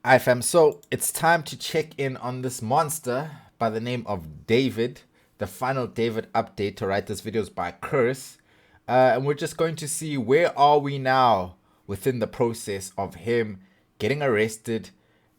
Alright fam, so it's time to check in on this monster by the name of David. The final David update to write this video is by Curse. And we're just going to see where are we now within the process of him getting arrested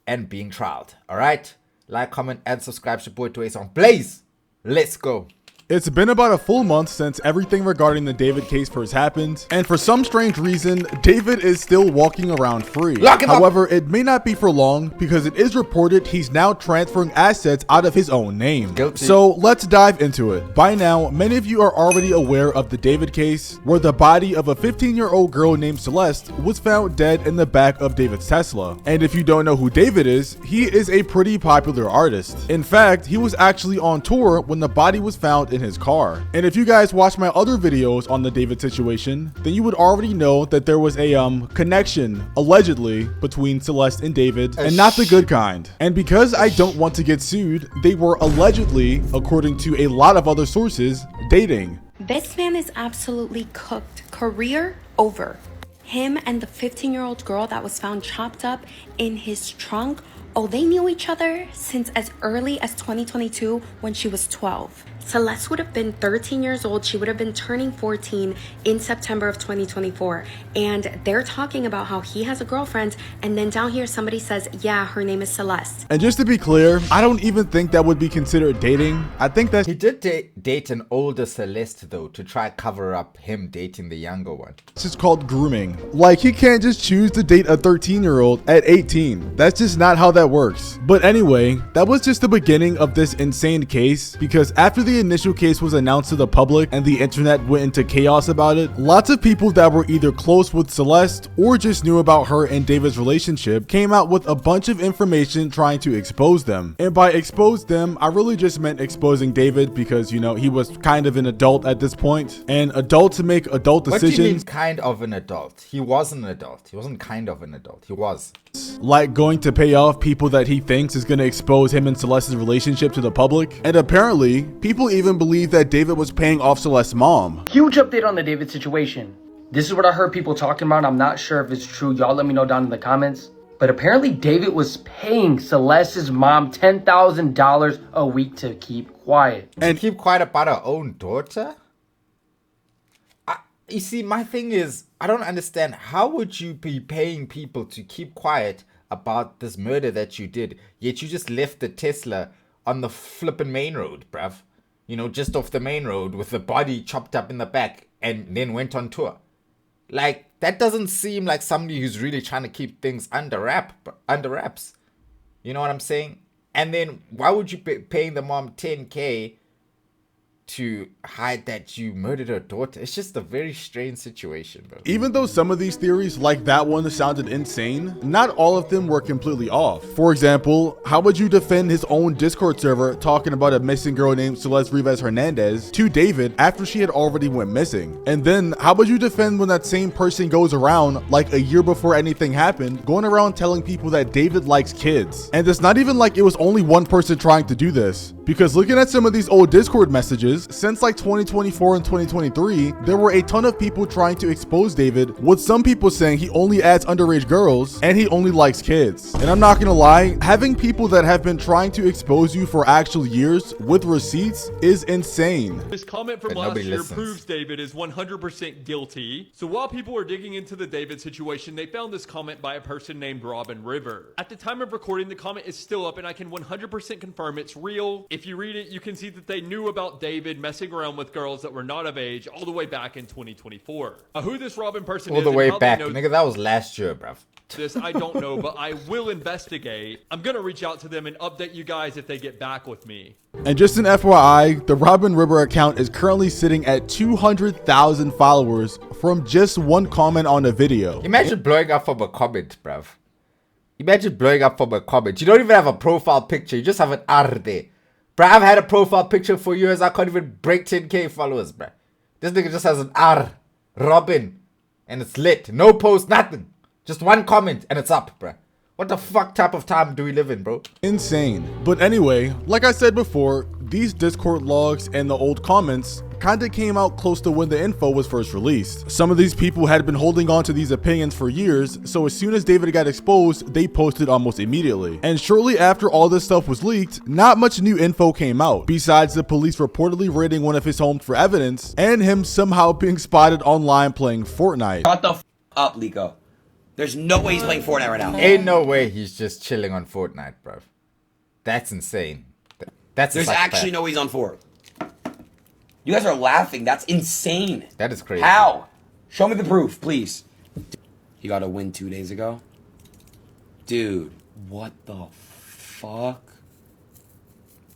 and being trialed. Alright? Like, comment, and subscribe. Your boy Dwayze on Blaze. Let's go. It's been about a full month since everything regarding the David case first happened, and for some strange reason, David is still walking around free. However, it may not be for long because it is reported he's now transferring assets out of his own name. Guilty. So let's dive into it. By now, many of you are already aware of the David case, where the body of a 15-year-old girl named Celeste was found dead in the back of David's Tesla. And if you don't know who David is, he is a pretty popular artist. In fact, he was actually on tour when the body was found in his car. And if you guys watch my other videos on the David situation, then you would already know that there was a connection allegedly between Celeste and David, and not the good kind. And because I don't want to get sued, they were allegedly, according to a lot of other sources, dating. This man is absolutely cooked. Career over. Him and the 15-year-old girl that was found chopped up in his trunk. Oh, they knew each other since as early as 2022 when she was 12. Celeste would have been 13 years old. She would have been turning 14 in September of 2024. And they're talking about how he has a girlfriend. And then down here, somebody says, yeah, her name is Celeste. And just to be clear, I don't even think that would be considered dating. I think that He did date an older Celeste though to try cover up him dating the younger one. this is called grooming. Like, he can't just choose to date a 13-year-old at 18. That's just not how that works. But anyway, that was just the beginning of this insane case, because after the initial case was announced to the public and the internet went into chaos about it, lots of people that were either close with Celeste or just knew about her and David's relationship came out with a bunch of information trying to expose them. And by expose them, I really just meant exposing David because, you know, he was kind of an adult at this point, and adults make adult decisions. What do you mean kind of an adult? He was an adult. He wasn't kind of an adult. He was. Like going to pay off people that he thinks is going to expose him and Celeste's relationship to the public. And apparently, people even believe that David was paying off Celeste's mom. Huge update on the David situation. This is what I heard people talking about. I'm not sure if it's true. Y'all let me know down in the comments. But apparently David was paying Celeste's mom $10,000 a week to keep quiet. And keep quiet about her own daughter? You see, my thing is, I don't understand. How would you be paying people to keep quiet about this murder that you did, yet you just left the Tesla on the flippin' main road, bruv? You know, just off the main road with the body chopped up in the back and then went on tour. Like, that doesn't seem like somebody who's really trying to keep things under wraps. You know what I'm saying? And then why would you be paying the mom $10K to hide that you murdered her daughter? It's just a very strange situation, bro. Even though some of these theories, like that one, sounded insane, not all of them were completely off. For example, how would you defend his own Discord server talking about a missing girl named Celeste Rivas Hernandez to David after she had already went missing? And then how would you defend when that same person goes around, like a year before anything happened, going around telling people that David likes kids? And it's not even like it was only one person trying to do this, because looking at some of these old Discord messages, since like 2024 and 2023, there were a ton of people trying to expose David, with some people saying he only adds underage girls and he only likes kids. And I'm not gonna lie, having people that have been trying to expose you for actual years with receipts is insane. This comment from last year proves David is 100% guilty. So while people were digging into the David situation, they found this comment by a person named Robin River. At the time of recording, the comment is still up and I can 100% confirm it's real. If you read it, you can see that they knew about David messing around with girls that were not of age all the way back in 2024. Who this Robin person is, all the way back, nigga, that was last year, bruv. This I don't know, but I will investigate. I'm gonna reach out to them and update you guys if they get back with me. And just an FYI, the Robin River account is currently sitting at 200,000 followers from just one comment on a video. Imagine blowing up from a comment, bruv. Imagine blowing up from a comment. You don't even have a profile picture. You just have an R there. Bruh, I've had a profile picture for years. I can't even break 10K followers, bruh. This nigga just has an R. Robin. And it's lit. No post, nothing. Just one comment and it's up, bruh. What the fuck type of time do we live in, bro? Insane. But anyway, like I said before, these Discord logs and the old comments kinda came out close to when the info was first released. Some of these people had been holding on to these opinions for years, so as soon as David got exposed, they posted almost immediately. And shortly after all this stuff was leaked, not much new info came out, besides the police reportedly raiding one of his homes for evidence, and him somehow being spotted online playing Fortnite. Shut the f up, Lico. There's no way he's playing Fortnite right now. Ain't no way he's just chilling on Fortnite, bro. That's insane. There's actually no way he's on Fort. You guys are laughing. That's insane. That is crazy. How? Show me the proof, please. He got a win 2 days ago. Dude, what the fuck?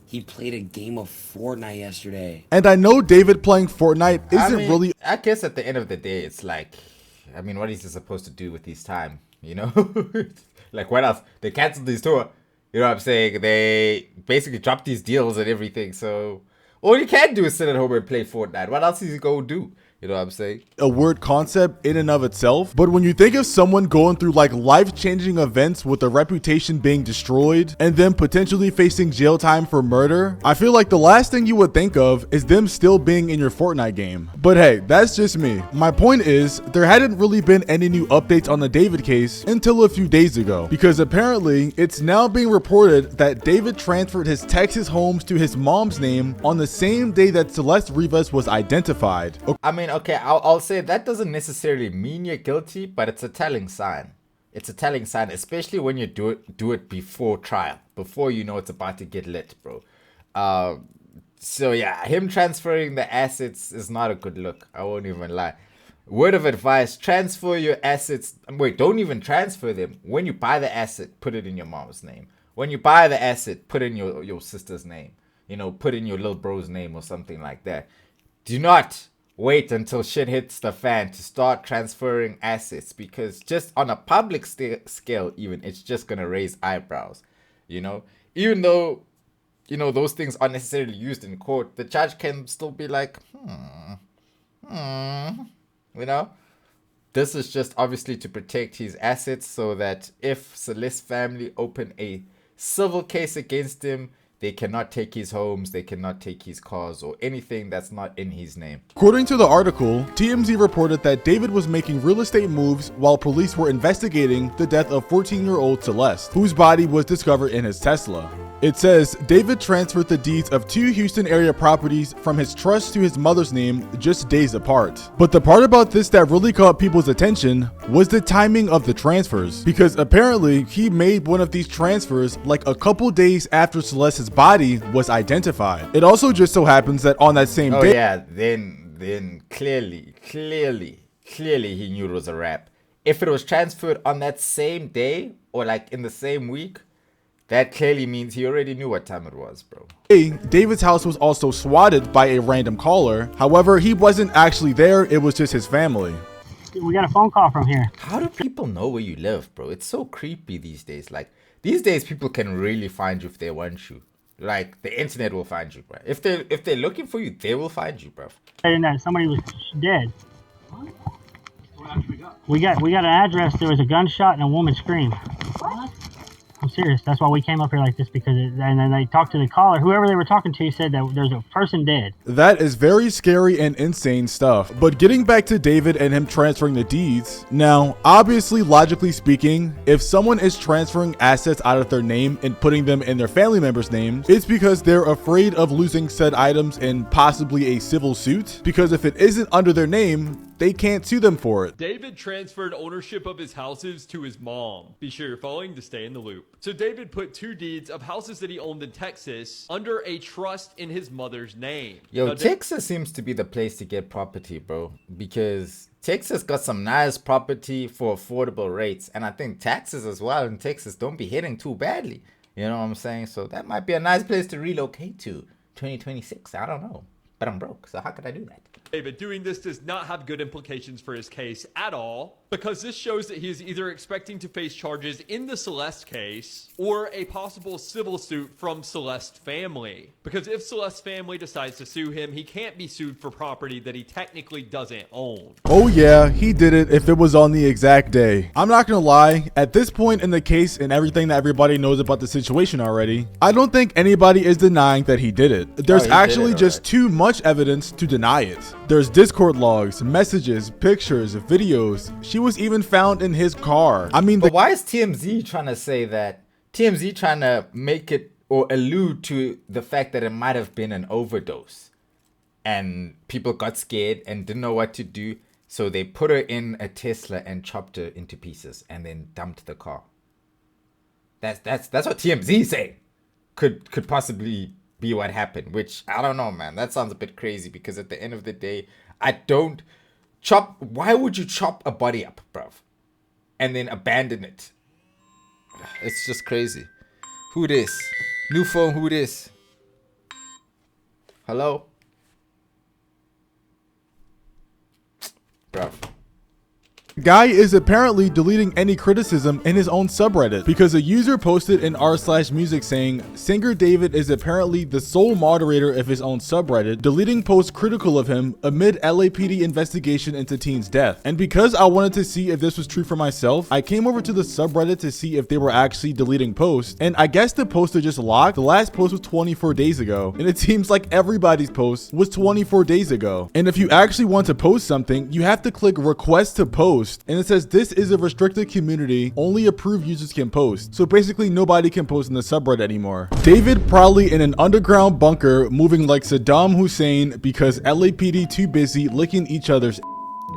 He played a game of Fortnite yesterday. And I know David playing Fortnite isn't really... I guess at the end of the day, it's like, I mean, what is he supposed to do with his time, you know? Like, what else? They canceled his tour. You know what I'm saying? They basically dropped these deals and everything, so... all you can do is sit at home and play Fortnite. What else is he going to do? You know what I'm saying? A word concept in and of itself, but when you think of someone going through like life-changing events with a reputation being destroyed and then potentially facing jail time for murder, I feel like the last thing you would think of is them still being in your Fortnite game. But hey, that's just me. My point is, there hadn't really been any new updates on the David case until a few days ago, because apparently it's now being reported that David transferred his Texas homes to his mom's name on the same day that Celeste Rivas was identified. I mean, okay, I'll say that doesn't necessarily mean you're guilty, but it's a telling sign. It's a telling sign, especially when you do it before trial, before you know it's about to get lit, bro. So yeah, him transferring the assets is not a good look. I won't even lie. Word of advice, transfer your assets. Wait, don't even transfer them. When you buy the asset, put it in your mom's name. When you buy the asset, put in your sister's name. You know, put in your little bro's name or something like that. Do not wait until shit hits the fan to start transferring assets, because just on a public scale even, it's just going to raise eyebrows, you know? Even though, you know, those things aren't necessarily used in court, the judge can still be like, you know? This is just obviously to protect his assets so that if Celeste's family open a civil case against him, they cannot take his homes, they cannot take his cars, or anything that's not in his name. According to the article, TMZ reported that David was making real estate moves while police were investigating the death of 14-year-old Celeste, whose body was discovered in his Tesla. It says David transferred the deeds of 2 Houston area properties from his trust to his mother's name just days apart. But the part about this that really caught people's attention was the timing of the transfers, because apparently he made one of these transfers like a couple days after Celeste's body was identified. It also just so happens that on that same day... Oh yeah, then clearly he knew it was a wrap. If it was transferred on that same day or like in the same week, that clearly means he already knew what time it was, bro. David's house was also swatted by a random caller. However, he wasn't actually there, it was just his family. We got a phone call from here. How do people know where you live, bro? It's so creepy these days. Like, these days people can really find you if they want you. Like, the internet will find you, bro. If they're looking for you, they will find you, bro. And that somebody was dead. We got an address. There was a gunshot and a woman screamed. What? I'm serious. That's why we came up here like this, because and then they talked to the caller. Whoever they were talking to said that there's a person dead. That is very scary and insane stuff. But getting back to David and him transferring the deeds. Now, obviously, logically speaking, if someone is transferring assets out of their name and putting them in their family member's name, it's because they're afraid of losing said items in possibly a civil suit. Because if it isn't under their name, they can't sue them for it. David transferred ownership of his houses to his mom. Be sure you're following to stay in the loop. So David put 2 deeds of houses that he owned in Texas under a trust in his mother's name. Yo, now, Texas seems to be the place to get property, bro. Because Texas got some nice property for affordable rates. And I think taxes as well in Texas don't be hitting too badly. You know what I'm saying? So that might be a nice place to relocate to. 2026, I don't know. But I'm broke, so how could I do that? David doing this does not have good implications for his case at all. because this shows that he is either expecting to face charges in the Celeste case or a possible civil suit from Celeste family. Because if Celeste family decides to sue him, he can't be sued for property that he technically doesn't own. Oh yeah, he did it if it was on the exact day. I'm not gonna lie, at this point in the case and everything that everybody knows about the situation already, I don't think anybody is denying that he did it. There's actually just too much evidence to deny it. There's Discord logs, messages, pictures, videos. She was even found in his car. I mean, but why is TMZ trying to say that? TMZ trying to make it or allude to the fact that it might have been an overdose and people got scared and didn't know what to do, so they put her in a Tesla and chopped her into pieces and then dumped the car. That's what TMZ say could possibly be what happened, which I don't know, man. That sounds a bit crazy, because at the end of the day, why would you chop a body up, bruv, and then abandon it? It's just crazy. Who this? New phone, who this? Hello? Bruv. Guy is apparently deleting any criticism in his own subreddit because a user posted in r/music saying singer David is apparently the sole moderator of his own subreddit, deleting posts critical of him amid LAPD investigation into teen's death. And because I wanted to see if this was true for myself, I came over to the subreddit to see if they were actually deleting posts, and I guess the posts are just locked. The last post was 24 days ago, and it seems like everybody's post was 24 days ago. And if you actually want to post something, you have to click request to post, and it says this is a restricted community, only approved users can post. So basically nobody can post in the subreddit anymore. David probably in an underground bunker moving like Saddam Hussein because LAPD too busy licking each other's.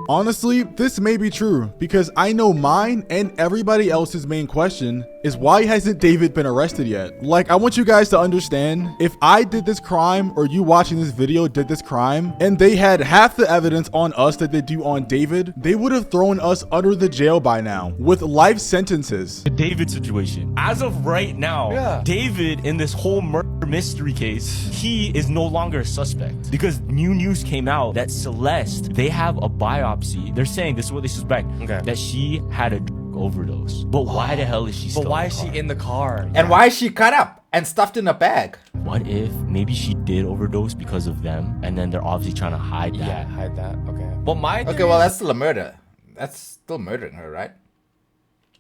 Honestly, this may be true because I know mine and everybody else's main question is why hasn't David been arrested yet? Like, I want you guys to understand, if I did this crime or you watching this video did this crime and they had half the evidence on us that they do on David, they would have thrown us under the jail by now with life sentences. The David situation. As of right now, David in this whole murder mystery case, he is no longer a suspect because new news came out that Celeste, they have a biopsy. They're saying this is what they suspect, that she had a overdose. But why the hell is she still why is she in the car? And why is she cut up and stuffed in a bag? What if maybe she did overdose because of them, and then they're obviously trying to hide that? Yeah, hide that. Okay. Well, well, that's still a murder. That's still murdering her, right?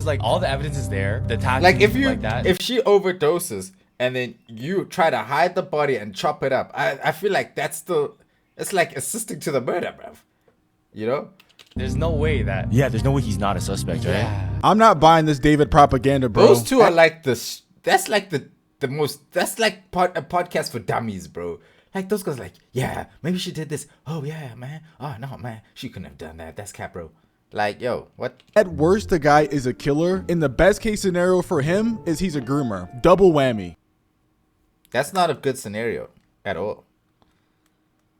Like, all the evidence is there. The tattoos, like if she overdoses and then you try to hide the body and chop it up, I feel like that's still, it's like assisting to the murder, bruv. You know? There's no way that... Yeah, there's no way he's not a suspect, right? I'm not buying this David propaganda, bro. Those two are like that's like the most, that's like a podcast for dummies, bro. Like, those guys like, yeah, maybe she did this. Oh, yeah, man. Oh, no, man. She couldn't have done that. That's cap, bro. Like, yo, what? At worst, the guy is a killer. In the best case scenario for him is he's a groomer. Double whammy. That's not a good scenario at all.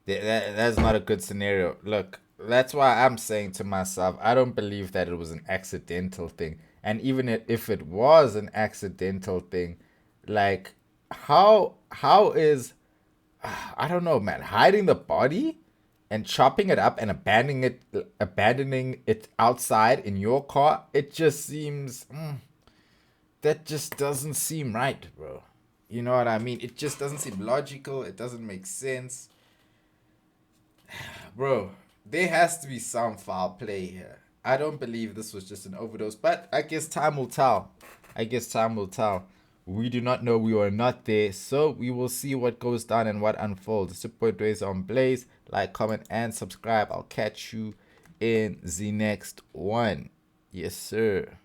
That's not a good scenario. Look, that's why I'm saying to myself, I don't believe that it was an accidental thing. And even if it was an accidental thing, like, how is, I don't know, man, hiding the body and chopping it up and abandoning it outside in your car, it just seems, that just doesn't seem right, bro. You know what I mean? It just doesn't seem logical. It doesn't make sense. Bro, there has to be some foul play here. I don't believe this was just an overdose, but I guess time will tell. We do not know. We were not there, so we will see what goes down and what unfolds. It's your boy Dwayze on Blaze. Like, comment, and subscribe. I'll catch you in the next one. Yes, sir.